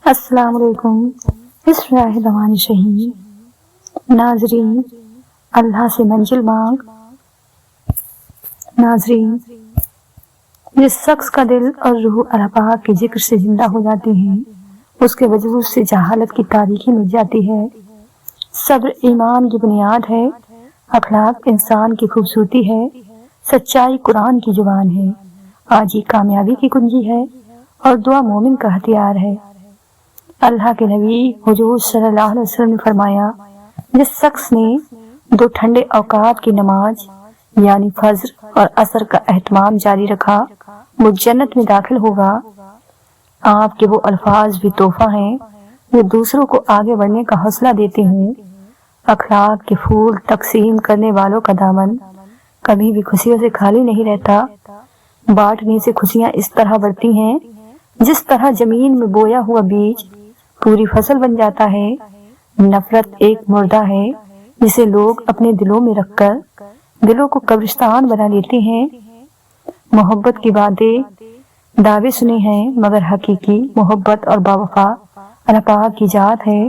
السلام علیکم۔ بسم اللہ الرحمن الرحیم۔ ناظرین، اللہ سے منزل مانگ۔ ناظرین، جس شخص کا دل اور روح اللہ پاک کے ذکر سے زندہ ہو جاتی ہیں، اس کے وجود سے جہالت کی تاریکی مٹ جاتی ہے۔ صبر ایمان کی بنیاد ہے، اخلاق انسان کی خوبصورتی ہے، سچائی قرآن کی زبان ہے، آجی کامیابی کی کنجی ہے اور دعا مومن کا ہتھیار ہے۔ اللہ کے نبی حضور صلی اللہ علیہ وسلم نے فرمایا، جس شخص نے 2 ٹھنڈے اوقات کی نماز یعنی فجر اور عصر کا اہتمام جاری رکھا، وہ جنت میں داخل ہوگا۔ آپ کے وہ الفاظ بھی تحفہ ہیں جو دوسروں کو آگے بڑھنے کا حوصلہ دیتے ہیں۔ اخلاق کے پھول تقسیم کرنے والوں کا دامن کبھی بھی خوشیوں سے خالی نہیں رہتا۔ بانٹنے سے خوشیاں اس طرح بڑھتی ہیں جس طرح زمین میں بویا ہوا بیج پوری فصل بن جاتا ہے۔ نفرت ایک مردہ ہے جسے لوگ اپنے دلوں میں رکھ کر دلوں کو قبرستان بنا لیتے ہیں۔ محبت کی باتیں دعوے سنے ہیں، مگر حقیقی محبت اور باوفا اللہ پاک کی ذات ہے۔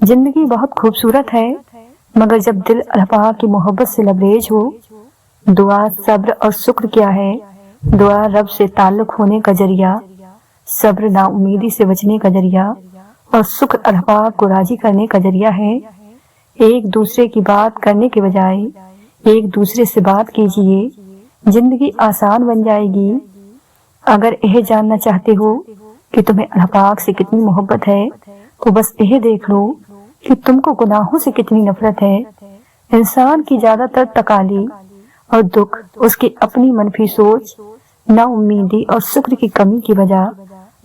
زندگی بہت خوبصورت ہے، مگر جب دل اللہ پاک کی محبت سے لبریز ہو۔ دعا صبر اور شکر کیا ہے؟ دعا رب سے تعلق ہونے کا ذریعہ، صبر نا امیدی سے بچنے کا ذریعہ اور شکر اللہ پاک کو راضی کرنے کا ذریعہ ہے۔ ایک دوسرے کی بات کرنے کے بجائے ایک دوسرے سے بات کیجیے، زندگی آسان بن جائے گی۔ اگر یہ جاننا چاہتے ہو کہ تمہیں اللہ پاک سے کتنی محبت ہے تو بس یہ دیکھ لو کہ تم کو گناہوں سے کتنی نفرت ہے۔ انسان کی زیادہ تر تکالیف اور دکھ اس کی اپنی منفی سوچ، نا امیدی اور شکر کی کمی کی وجہ۔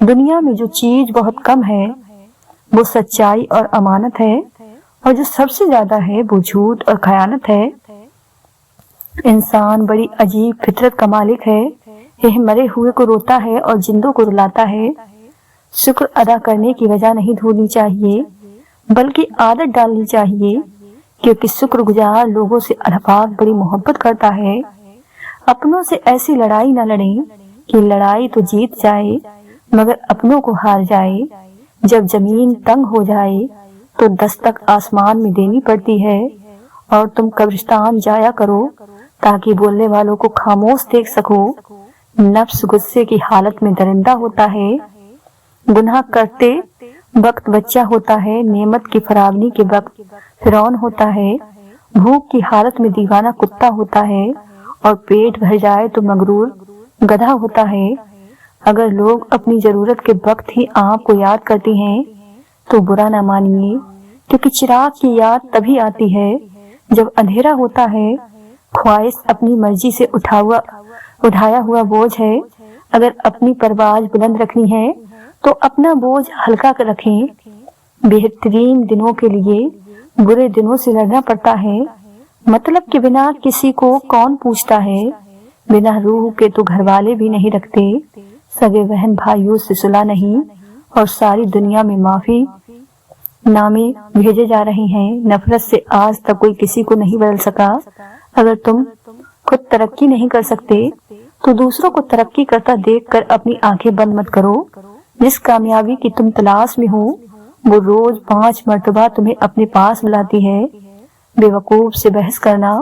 دنیا میں جو چیز بہت کم ہے وہ سچائی اور امانت ہے، اور جو سب سے زیادہ ہے وہ جھوٹ اور خیانت ہے۔ انسان بڑی عجیب فطرت کا مالک ہے، یہ مرے ہوئے کو روتا ہے اور زندوں کو رلاتا ہے۔ شکر ادا کرنے کی وجہ نہیں ڈھونڈنی چاہیے بلکہ عادت ڈالنی چاہیے، کیونکہ شکر گزار لوگوں سے اللہ پاک بڑی محبت کرتا ہے۔ اپنوں سے ایسی لڑائی نہ لڑیں کہ لڑائی تو جیت جائے مگر اپنوں کو ہار جائے۔ جب زمین تنگ ہو جائے تو دستک آسمان میں دینی پڑتی ہے، اور تم قبرستان جایا کرو تاکہ بولنے والوں کو خاموش دیکھ سکو۔ نفس غصے کی حالت میں درندہ ہوتا ہے، گناہ کرتے وقت بچہ ہوتا ہے، نعمت کی فراوانی کے وقت فرعون ہوتا ہے، بھوک کی حالت میں دیوانہ کتا ہوتا ہے، اور پیٹ بھر جائے تو مغرور گدھا ہوتا ہے۔ اگر لوگ اپنی ضرورت کے وقت ہی آپ کو یاد کرتے ہیں تو برا نہ مانیے، کیونکہ چراغ کی یاد تبھی آتی ہے جب اندھیرا ہوتا ہے۔ خواہش اپنی مرضی سے اٹھایا ہوا بوجھ ہے۔ اگر اپنی پرواز بلند رکھنی ہے تو اپنا بوجھ ہلکا کر رکھیں۔ بہترین دنوں کے لیے برے دنوں سے لڑنا پڑتا ہے۔ مطلب کے بنا کسی کو کون پوچھتا ہے؟ بنا روح کے تو گھر والے بھی نہیں رکھتے، سگے بہن بھائیوں سے صلح نہیں، اور ساری دنیا میں معافی نامے بھیجے جا رہے ہیں۔ نفرت سے آج تک کوئی کسی کو نہیں بدل سکا۔ اگر تم خود ترقی نہیں کر سکتے تو دوسروں کو ترقی کرتا دیکھ کر اپنی آنکھیں بند مت کرو۔ جس کامیابی کی تم تلاش میں ہو وہ روز 5 مرتبہ تمہیں اپنے پاس بلاتی ہے۔ بے وقوف سے بحث کرنا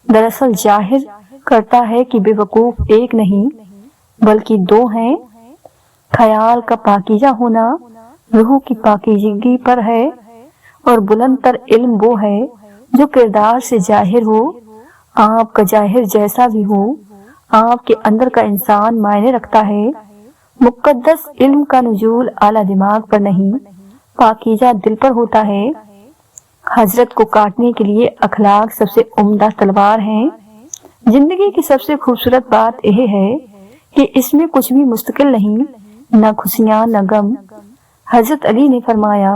دراصل ظاہر کرتا ہے کہ بے وقوف ایک نہیں بلکہ 2 ہیں۔ خیال کا پاکیزہ ہونا روح کی پاکیزگی پر ہے، اور بلند تر علم وہ ہے جو کردار سے ظاہر ہو۔ آپ کا ظاہر جیسا بھی ہو، آپ کے اندر کا انسان معنی رکھتا ہے۔ مقدس علم کا نزول اعلیٰ دماغ پر نہیں، پاکیزہ دل پر ہوتا ہے۔ حضرت کو کاٹنے کے لیے اخلاق سب سے عمدہ تلوار ہیں۔ زندگی کی سب سے خوبصورت بات یہ ہے کہ اس میں کچھ بھی مستقل نہیں، نہ خوشیاں نہ غم۔ حضرت علی نے فرمایا،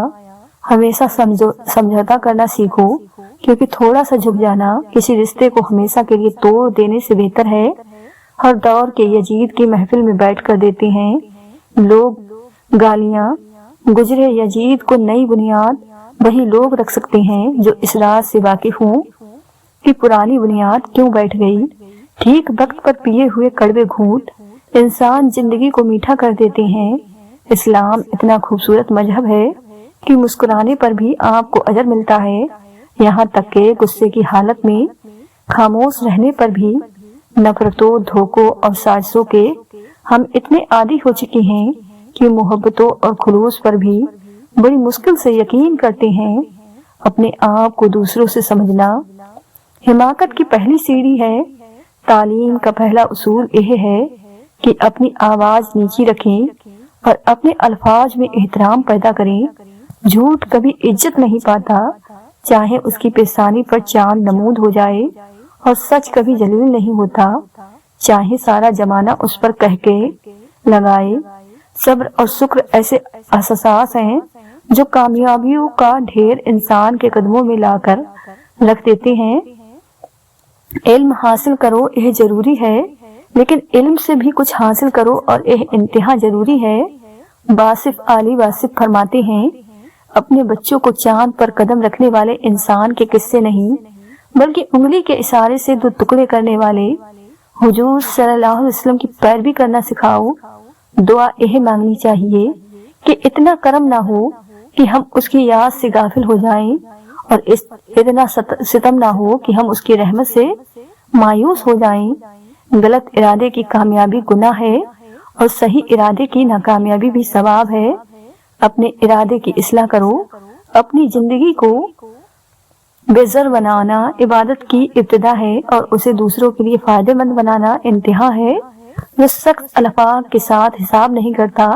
ہمیشہ سمجھوتا کرنا سیکھو، کیونکہ تھوڑا سا جھک جانا کسی رشتے کو ہمیشہ کے لیے توڑ دینے سے بہتر ہے۔ ہر دور کے یزید کی محفل میں بیٹھ کر دیتے ہیں لوگ گالیاں۔ گزرے یزید کو نئی بنیاد وہی لوگ رکھ سکتے ہیں جو اس راز سے واقف ہوں کہ پرانی بنیاد کیوں بیٹھ گئی۔ ٹھیک وقت پر پیے ہوئے کڑوے گھونٹ انسان زندگی کو میٹھا کر دیتے ہیں۔ اسلام اتنا خوبصورت مذہب ہے کہ مسکرانے پر بھی آپ کو اجر ملتا ہے، یہاں تک کہ غصے کی حالت میں خاموش رہنے پر بھی۔ نفرتوں، دھوکوں اور سازشوں کے ہم اتنے عادی ہو چکے ہیں کہ محبتوں اور خلوص پر بھی بڑی مشکل سے یقین کرتے ہیں۔ اپنے آپ کو دوسروں سے سمجھنا حماقت کی پہلی سیڑھی ہے۔ تعلیم کا پہلا اصول یہ ہے کہ اپنی آواز نیچی رکھیں اور اپنے الفاظ میں احترام پیدا کریں۔ جھوٹ کبھی عزت نہیں پاتا، چاہے اس کی پیشانی پر چاند نمود ہو جائے، اور سچ کبھی جلیل نہیں ہوتا، چاہے سارا زمانہ اس پر کہہ کے لگائے۔ صبر اور شکر ایسے اساس ہیں جو کامیابیوں کا ڈھیر انسان کے قدموں میں لا کر رکھ دیتے ہیں۔ علم حاصل کرو یہ ضروری ہے، لیکن علم سے بھی کچھ حاصل کرو اور یہ انتہا ضروری ہے۔ واصف علی واصف فرماتے ہیں، اپنے بچوں کو چاند پر قدم رکھنے والے انسان کے قصے نہیں بلکہ انگلی کے اشارے سے دو ٹکڑے کرنے والے حضور صلی اللہ علیہ وسلم کی پیروی کرنا سکھاؤ۔ دعا یہ مانگنی چاہیے کہ اتنا کرم نہ ہو کہ ہم اس کی یاد سے غافل ہو جائیں، اور اتنا ستم نہ ہو کہ ہم اس کی رحمت سے مایوس ہو جائیں۔ غلط ارادے کی کامیابی گناہ ہے اور صحیح ارادے کی ناکامیابی بھی ثواب ہے۔ اپنے ارادے کی اصلاح کرو۔ اپنی زندگی کو بے زر بنانا عبادت کی ابتدا ہے اور اسے دوسروں کے لیے فائدہ مند بنانا انتہا ہے۔ جو شخص الفاظ کے ساتھ حساب نہیں کرتا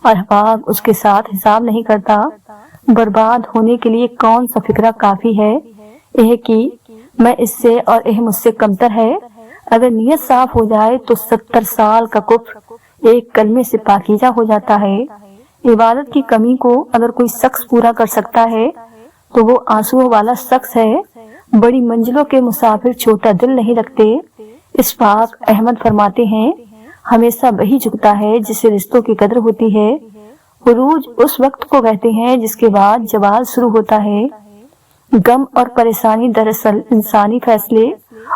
اور حقاق اس کے ساتھ حساب نہیں کرتا، برباد ہونے کے لیے کون سا فکرہ کافی ہے؟ یہ کہ میں اس سے اور یہ مجھ سے کمتر ہے۔ اگر نیت صاف ہو جائے تو 70 سال کا کفر ایک کلمے سے پاکیزہ ہو جاتا ہے۔ عبادت کی کمی کو اگر کوئی شخص پورا کر سکتا ہے تو وہ آنسو والا شخص ہے۔ بڑی منزلوں کے مسافر چھوٹا دل نہیں رکھتے۔ اسحاق احمد فرماتے ہیں، ہمیشہ وہی جھکتا ہے جس سے رشتوں کی قدر ہوتی ہے۔ عروج اس وقت کو کہتے ہیں جس کے بعد زوال شروع ہوتا ہے۔ غم اور پریشانی دراصل انسانی فیصلے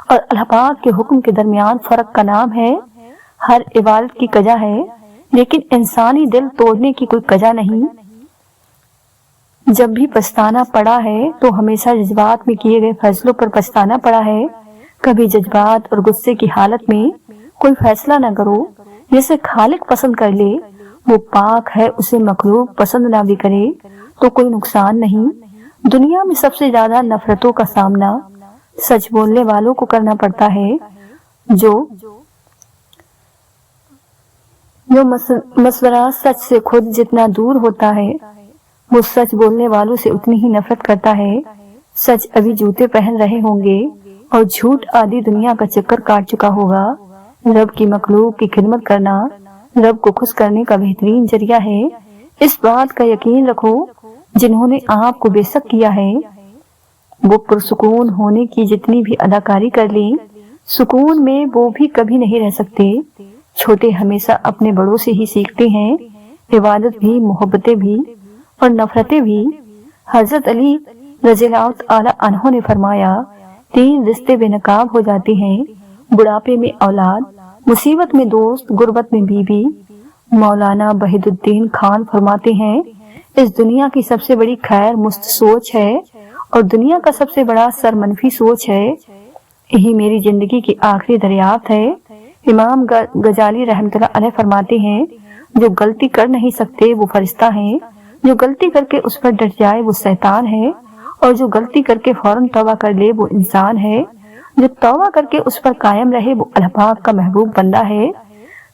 اور اللہ پاک کے حکم کے درمیان فرق کا نام ہے۔ ہر عبادت کی قضا ہے، لیکن انسانی دل توڑنے کی کوئی قضا نہیں۔ جب بھی پچھتانا پڑا ہے تو ہمیشہ جذبات میں کیے گئے فیصلوں پر پچھتانا پڑا ہے۔ کبھی جذبات اور غصے کی حالت میں کوئی فیصلہ نہ کرو۔ جسے خالق پسند کر لے وہ پاک ہے، اسے مخلوق پسند نہ بھی کرے تو کوئی نقصان نہیں۔ دنیا میں سب سے زیادہ نفرتوں کا سامنا سچ بولنے والوں کو کرنا پڑتا ہے۔ جو مشورہ سچ سے خود جتنا دور ہوتا ہے وہ سچ بولنے والوں سے اتنی ہی نفرت کرتا ہے۔ سچ ابھی جوتے پہن رہے ہوں گے اور جھوٹ آدھی دنیا کا چکر کاٹ چکا ہوگا۔ رب کی مخلوق کی خدمت کرنا رب کو خوش کرنے کا بہترین ذریعہ ہے۔ اس بات کا یقین رکھو، جنہوں نے آپ کو بے شک کیا ہے وہ پرسکون ہونے کی جتنی بھی اداکاری کر لیں، سکون میں وہ بھی کبھی نہیں رہ سکتے۔ چھوٹے ہمیشہ اپنے بڑوں سے ہی سیکھتے ہیں، عبادت بھی، محبتیں بھی اور نفرتیں بھی۔ حضرت علی رضی اللہ تعالی عنہ نے فرمایا، 3 رشتے بے نقاب ہو جاتے ہیں، بڑھاپے میں اولاد، مصیبت میں دوست، غربت میں بیوی۔ مولانا وحید الدین خان فرماتے ہیں، اس دنیا کی سب سے بڑی خیر مست سوچ ہے اور دنیا کا سب سے بڑا سر منفی سوچ ہے۔ یہی میری زندگی کی آخری دریافت ہے۔ امام غزالی رحمۃ اللہ علیہ فرماتے ہیں، جو غلطی کر نہیں سکتے وہ فرشتہ ہیں، جو غلطی کر کے اس پر ڈٹ جائے وہ شیطان ہے، اور جو غلطی کر کے فوراً توبہ کر لے وہ انسان ہے، جو توبہ کر کے اس پر قائم رہے وہ اللہ پاک کا محبوب بندہ ہے۔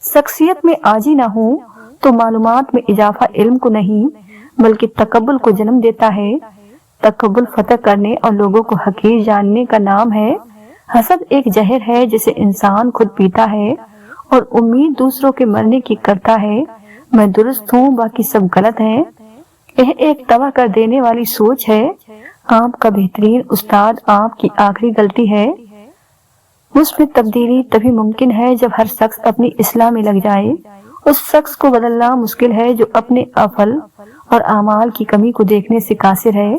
شخصیت میں عاجزی نہ ہو تو معلومات میں اضافہ علم کو نہیں بلکہ تکبر کو جنم دیتا ہے۔ تکبر فتح کرنے اور لوگوں کو حقیر جاننے کا نام ہے۔ حسد ایک زہر ہے جسے انسان خود پیتا ہے اور امید دوسروں کے مرنے کی کرتا ہے۔ میں درست ہوں باقی سب غلط ہیں، یہ ایک تباہ کر دینے والی سوچ ہے۔ آپ کا بہترین استاد آپ کی آخری غلطی ہے۔ اس میں تبدیلی تبھی ممکن ہے جب ہر شخص اپنی اصلاح میں لگ جائے۔ اس شخص کو بدلنا مشکل ہے جو اپنے افعال اور اعمال کی کمی کو دیکھنے سے قاصر ہے۔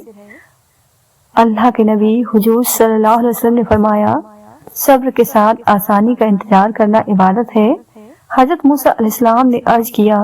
اللہ کے نبی حضور صلی اللہ علیہ وسلم نے فرمایا، صبر کے ساتھ آسانی کا انتظار کرنا عبادت ہے۔ حضرت موسیٰ علیہ السلام نے عرض کیا،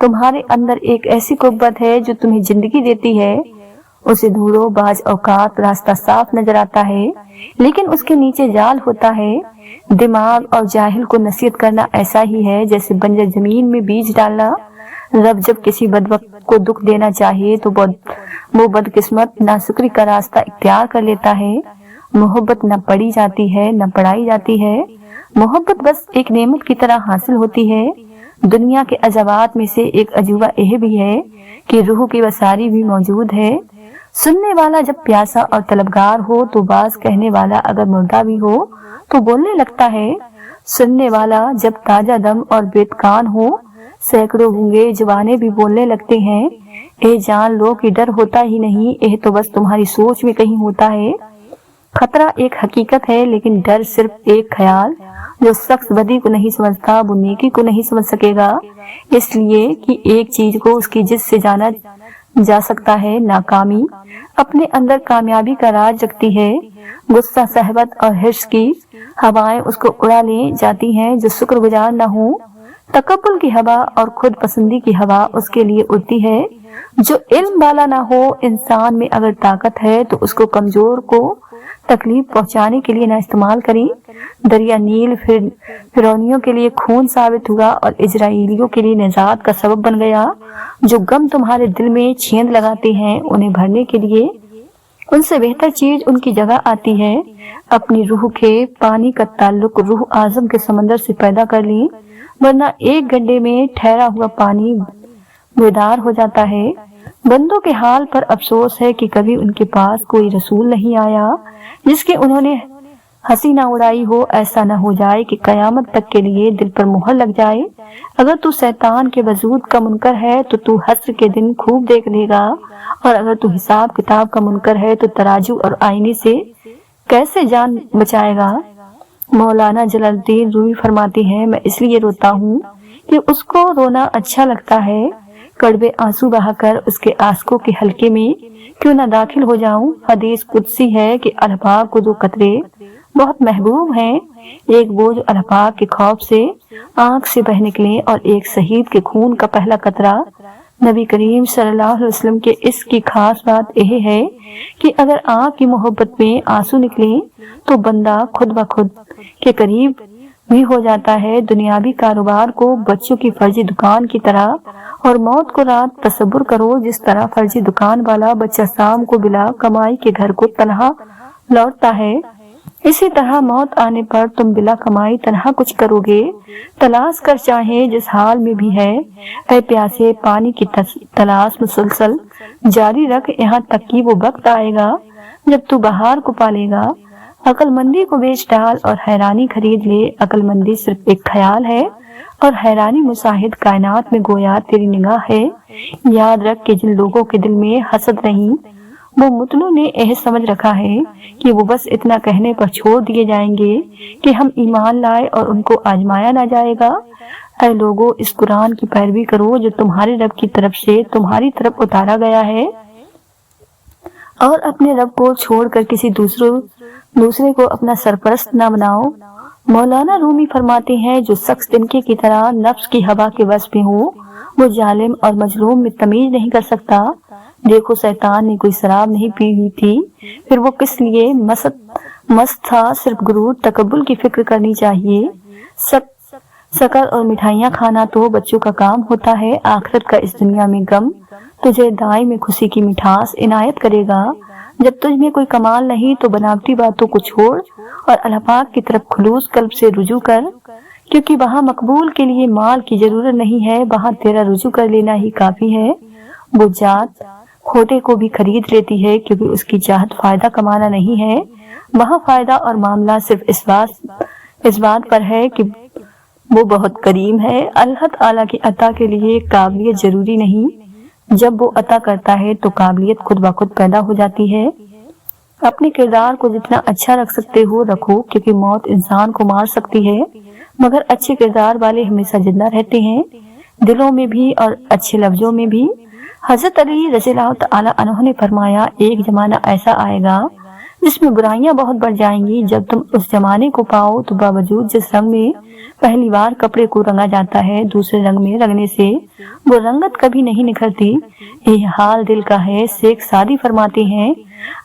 تمہارے اندر ایک ایسی قوت ہے جو تمہیں زندگی دیتی ہے، اسے ڈھونڈو۔ بعض اوقات راستہ صاف نظر آتا ہے لیکن اس کے نیچے جال ہوتا ہے۔ دماغ اور جاہل کو نصیحت کرنا ایسا ہی ہے جیسے بنجر زمین میں بیج ڈالنا۔ رب جب کسی بدبخت کو دکھ دینا چاہے تو وہ بدقسمت ناشکری کا راستہ اختیار کر لیتا ہے۔ محبت نہ پڑھی جاتی ہے نہ پڑھائی جاتی ہے، محبت بس ایک نعمت کی طرح حاصل ہوتی ہے۔ دنیا کے عجائبات میں سے ایک عجوبہ یہ بھی ہے کہ روح کی وساری بھی موجود ہے۔ سننے والا جب پیاسا اور طلبگار ہو تو باز کہنے والا اگر مردہ بھی ہو تو بولنے لگتا ہے۔ سننے والا جب تازہ دم اور بیت کان ہو سینکڑوں گونگے جوانے بھی بولنے لگتے ہیں۔ اے جان لو کہ ڈر ہوتا ہی نہیں، یہ تو بس تمہاری سوچ میں کہیں ہوتا ہے۔ خطرہ ایک حقیقت ہے لیکن ڈر صرف ایک خیال۔ جو شخص بدی کو نہیں سمجھتا وہ نیکی کو نہیں سمجھ سکے گا، اس لیے کہ ایک چیز کو اس کی جس سے جانا جا سکتا ہے، ناکامی اپنے اندر کامیابی کا راز رکھتی ہے۔ غصہ، شہوت اور حرص کی ہوائیں اس کو اڑا لے جاتی ہیں۔ جو شکر گزار نہ ہو، تکبر کی ہوا اور خود پسندی کی ہوا اس کے لیے اڑتی ہے۔ جو علم والا نہ ہو، انسان میں اگر طاقت ہے تو اس کو کمزور کو تکلیف پہنچانے کے لیے نہ استعمال کریں۔ دریا نیل فرعونیوں کے لیے خون ثابت ہوا اور اسرائیلیوں کے لیے نجات کا سبب بن گیا۔ جو غم تمہارے دل میں چھیند لگاتے ہیں انہیں بھرنے کے لیے ان سے بہتر چیز ان کی جگہ آتی ہے۔ اپنی روح کے پانی کا تعلق روح اعظم کے سمندر سے پیدا کر لیں، ورنہ ایک گڈھے میں ٹھہرا ہوا پانی بیدار ہو جاتا ہے۔ بندوں کے حال پر افسوس ہے کہ کبھی ان کے پاس کوئی رسول نہیں آیا جس کے انہوں نے ہنسی نہ اڑائی ہو۔ ایسا نہ ہو جائے کہ قیامت تک کے لیے دل پر مہر لگ جائے۔ اگر تو شیطان کے وجود کا منکر ہے تو تو حشر کے دن خوب دیکھ لے گا، اور اگر تو حساب کتاب کا منکر ہے تو ترازو اور آئینے سے کیسے جان بچائے گا۔ مولانا جلال الدین رومی فرماتے ہیں، میں اس لیے روتا ہوں کہ اس کو رونا اچھا لگتا ہے، کڑوے آنسو بہا کر اس کے آنسوں کے حلقے میں کیوں نہ داخل ہو جاؤں۔ حدیث قدسی ہے کہ الحباب کو دو قطرے بہت محبوب ہیں، ایک وہ جو الحباب کے خوف سے آنکھ سے بہ نکلے، اور ایک شہید کے خون کا پہلا قطرہ۔ نبی کریم صلی اللہ علیہ وسلم کے اس کی خاص بات یہ ہے کہ اگر آنکھ کی محبت میں آنسو نکلے تو بندہ خود بخود کے قریب بھی ہو جاتا ہے۔ دنیاوی کاروبار کو بچوں کی فرضی دکان کی طرح اور موت کو رات تصور کرو جس طرح فرضی دکان والا بچہ شام کو بلا کمائی کے گھر کو تنہا لوٹتا ہے، اسی طرح موت آنے پر تم بلا کمائی تنہا کچھ کرو گے۔ تلاش کر چاہے جس حال میں بھی ہے، اے پیاسے پانی کی تلاش مسلسل جاری رکھ یہاں تک کہ وہ وقت آئے گا جب تو بہار کو پالے گا۔ عقل مندی کو بیچ ڈال اور حیرانی خرید لے۔ عقل مندی صرف ایک خیال ہے اور حیرانی مشاہد کائنات میں گویا تیری نگاہ ہے۔ یاد رکھ کہ جن لوگوں کے دل میں حسد نہیں، وہ مطلوع نے یہ سمجھ رکھا ہے کہ وہ بس اتنا کہنے پر چھوڑ دیے جائیں گے کہ ہم ایمان لائے اور ان کو آزمایا نہ جائے گا۔ اے لوگوں، اس قرآن کی پیروی کرو جو تمہارے رب کی طرف سے تمہاری طرف اتارا گیا ہے، اور اپنے رب کو چھوڑ کر کسی دوسرے کو اپنا سرپرست نہ بناؤ۔ مولانا رومی فرماتے ہیں، جو شخص تنکے کی طرح نفس کی ہوا کے وش میں ہو وہ ظالم اور مظلوم میں تمیز نہیں کر سکتا۔ دیکھو شیطان نے کوئی شراب نہیں پی ہوئی تھی، پھر وہ کس لیے مست تھا؟ صرف غرور تکبر کی فکر کرنی چاہیے۔ شکر اور مٹھائیاں کھانا تو بچوں کا کام ہوتا ہے، آخرت کا اس دنیا میں غم تجھے دائیں میں خوشی کی مٹھاس عنایت کرے گا۔ جب تجھ میں کوئی کمال نہیں تو بناوٹی باتوں کو چھوڑ اور اللہ پاک کی طرف خلوص قلب سے رجوع کر، کیونکہ وہاں مقبول کے لیے مال کی ضرورت نہیں ہے، وہاں تیرا رجوع کر لینا ہی کافی ہے۔ وہ ذات کھوٹے کو بھی خرید لیتی ہے کیونکہ اس کی چاہت فائدہ کمانا نہیں ہے، وہاں فائدہ اور معاملہ صرف اس بات پر ہے کہ وہ بہت کریم ہے۔ اللہ تعالیٰ کی عطا کے لیے قابلیت ضروری نہیں، جب وہ عطا کرتا ہے تو قابلیت خود بخود پیدا ہو جاتی ہے۔ اپنے کردار کو جتنا اچھا رکھ سکتے ہو رکھو، کیونکہ موت انسان کو مار سکتی ہے مگر اچھے کردار والے ہمیشہ زندہ رہتے ہیں، دلوں میں بھی اور اچھے لفظوں میں بھی۔ حضرت علی رضی اللہ تعالیٰ عنہ نے فرمایا، ایک زمانہ ایسا آئے گا جس میں برائیاں بہت بڑھ جائیں گی۔ جب تم اس زمانے کو پاؤ تو باوجود جس رنگ میں پہلی بار کپڑے کو رنگا جاتا ہے، دوسرے رنگ میں رنگنے سے وہ رنگت کبھی نہیں نکھرتی۔ یہ حال دل کا ہے۔ شیخ سعدی فرماتے ہیں،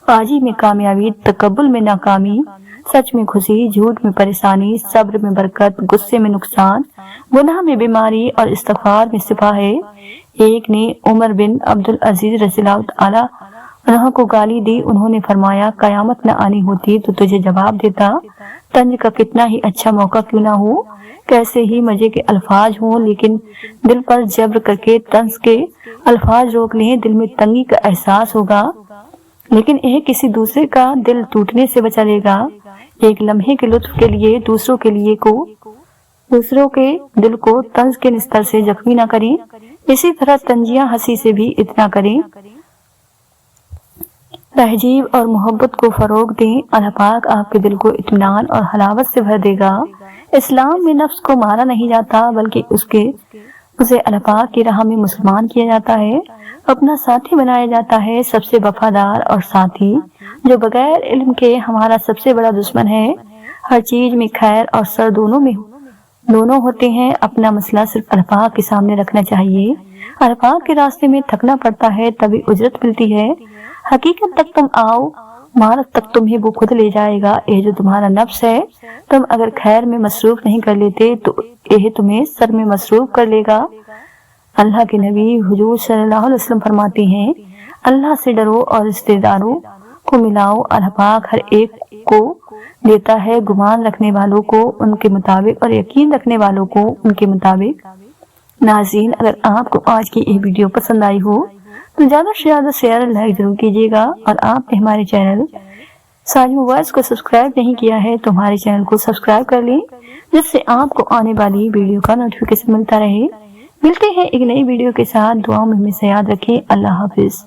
آجی میں کامیابی، تکبر میں ناکامی، سچ میں خوشی، جھوٹ میں پریشانی، صبر میں برکت، غصے میں نقصان، گناہ میں بیماری اور استغفار میں شفا ہے۔ ایک نے عمر بن عبدالعزیز رضی اللہ تعالی عنہ کو گالی دی۔ انہوں نے فرمایا، قیامت نہ آنی ہوتی تو تجھے جواب دیتا، طنز کا کتنا ہی اچھا موقع کیوں نہ ہو، کیسے ہی مزے کے الفاظ ہوں، لیکن دل پر جبر کر کے طنز کے الفاظ روک لیں، دل میں تنگی کا احساس ہوگا، لیکن یہ کسی دوسرے کا دل ٹوٹنے سے بچا لے گا۔ ایک لمحے کے لطف کے لیے دوسروں کے دل کو طنز کے نستر سے زخمی نہ کریں، اسی طرح طنزیہ ہنسی سے بھی اتنا کریں۔ تہذیب اور محبت کو فروغ دیں، اللہ پاک آپ کے دل کو اطمینان اور حلاوت سے بھر دے گا۔ اسلام میں نفس کو مارا نہیں جاتا، بلکہ اسے اللہ پاک کی راہ میں مسلمان کیا جاتا ہے، اپنا ساتھی بنایا جاتا ہے۔ سب سے وفادار اور ساتھی جو بغیر علم کے ہمارا سب سے بڑا دشمن ہے۔ ہر چیز میں خیر اور شر دونوں ہوتے ہیں۔ اپنا مسئلہ صرف اللہ پاک کے سامنے رکھنا چاہیے۔ اللہ پاک کے راستے میں تھکنا پڑتا ہے، تبھی اجرت ملتی ہے۔ حقیقت تک تم آؤ، معرفت تک تمہیں وہ خود لے جائے گا۔ یہ جو تمہارا نفس ہے، تم اگر خیر میں مصروف نہیں کر لیتے تو یہ تمہیں شر میں مصروف کر لے گا۔ اللہ کے نبی حضور صلی اللہ علیہ وسلم فرماتے ہیں، اللہ سے ڈرو اور رشتہ داروں کو ملاؤ۔ اللہ پاک ہر ایک کو دیتا ہے، گمان رکھنے والوں کو ان کے مطابق اور یقین رکھنے والوں کو ان کے مطابق۔ ناظرین، اگر آپ کو آج کی یہ ویڈیو پسند آئی ہو تو زیادہ سے زیادہ شیئر لائک ضرور کیجیے گا، اور آپ نے ہمارے چینل ساجمہ وائس کو سبسکرائب نہیں کیا ہے تو ہمارے چینل کو سبسکرائب کر لیں، جس سے آپ کو آنے والی ویڈیو کا نوٹیفیکیشن ملتا رہے۔ ملتے ہیں ایک نئی ویڈیو کے ساتھ، دعاؤں میں ہمیں یاد رکھیں۔ اللہ حافظ۔